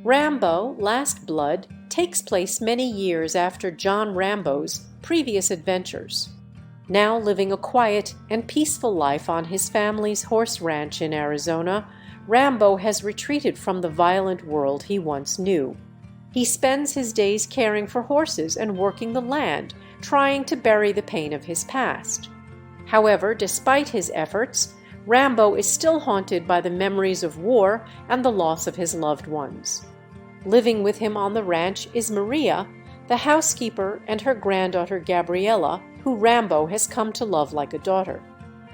Rambo: Last Blood takes place many years after John Rambo's previous adventures. Now living a quiet and peaceful life on his family's horse ranch in Arizona, Rambo has retreated from the violent world he once knew. He spends his days caring for horses and working the land, trying to bury the pain of his past. However, despite his efforts, Rambo is still haunted by the memories of war and the loss of his loved ones. Living with him on the ranch is Maria, the housekeeper, and her granddaughter Gabriela, who Rambo has come to love like a daughter.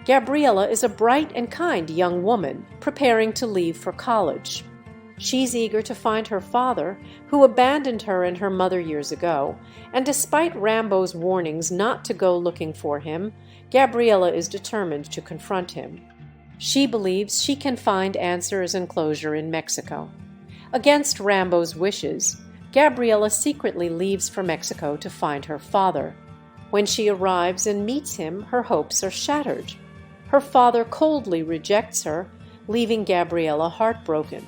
Gabriela is a bright and kind young woman preparing to leave for college. She's eager to find her father, who abandoned her and her mother years ago, and despite Rambo's warnings not to go looking for him, Gabriela is determined to confront him. She believes she can find answers and closure in Mexico. Against Rambo's wishes, Gabriela secretly leaves for Mexico to find her father. When she arrives and meets him, her hopes are shattered. Her father coldly rejects her, leaving Gabriela heartbroken.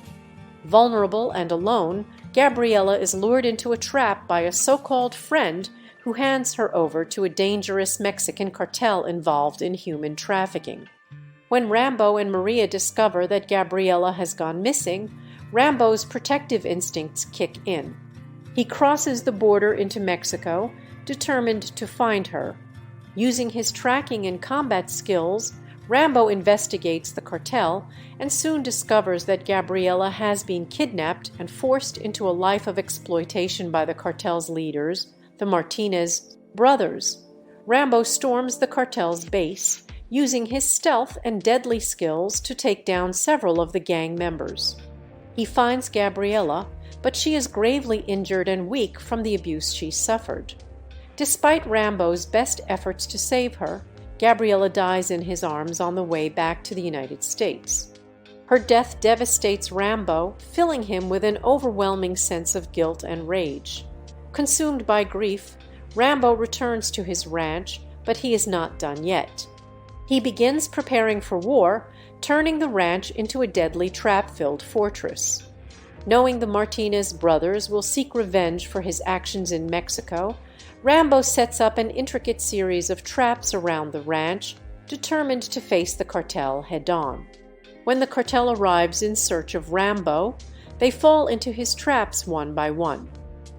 Vulnerable and alone, Gabriela is lured into a trap by a so-called friend who hands her over to a dangerous Mexican cartel involved in human trafficking. When Rambo and Maria discover that Gabriela has gone missing, Rambo's protective instincts kick in. He crosses the border into Mexico, determined to find her. Using his tracking and combat skills, Rambo investigates the cartel and soon discovers that Gabriela has been kidnapped and forced into a life of exploitation by the cartel's leaders, the Martinez brothers. Rambo storms the cartel's base, using his stealth and deadly skills to take down several of the gang members. He finds Gabriela, but she is gravely injured and weak from the abuse she suffered. Despite Rambo's best efforts to save her, Gabriela dies in his arms on the way back to the United States. Her death devastates Rambo, filling him with an overwhelming sense of guilt and rage. Consumed by grief, Rambo returns to his ranch, but he is not done yet. He begins preparing for war, turning the ranch into a deadly trap-filled fortress. Knowing the Martinez brothers will seek revenge for his actions in Mexico, Rambo sets up an intricate series of traps around the ranch, determined to face the cartel head-on. When the cartel arrives in search of Rambo, they fall into his traps one by one.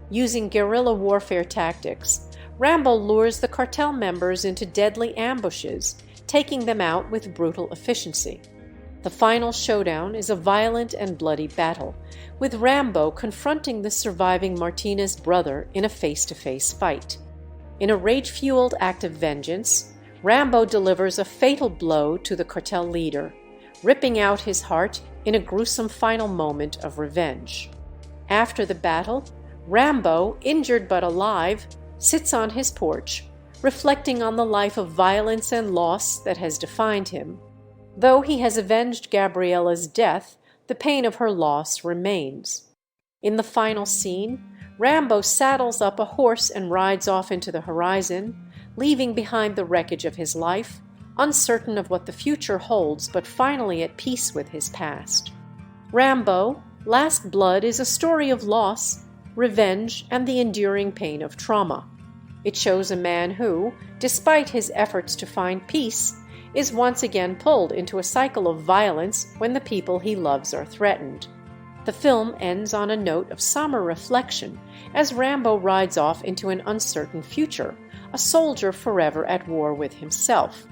Using guerrilla warfare tactics, Rambo lures the cartel members into deadly ambushes, taking them out with brutal efficiency. The final showdown is a violent and bloody battle, with Rambo confronting the surviving Martinez brother in a face-to-face fight. In a rage-fueled act of vengeance, Rambo delivers a fatal blow to the cartel leader, ripping out his heart in a gruesome final moment of revenge. After the battle, Rambo, injured but alive, sits on his porch, reflecting on the life of violence and loss that has defined him. Though he has avenged Gabriela's death, the pain of her loss remains. In the final scene, Rambo saddles up a horse and rides off into the horizon, leaving behind the wreckage of his life, uncertain of what the future holds but finally at peace with his past. Rambo: Last Blood is a story of loss, revenge, and the enduring pain of trauma. It shows a man who, despite his efforts to find peace, is once again pulled into a cycle of violence when the people he loves are threatened. The film ends on a note of somber reflection as Rambo rides off into an uncertain future, a soldier forever at war with himself.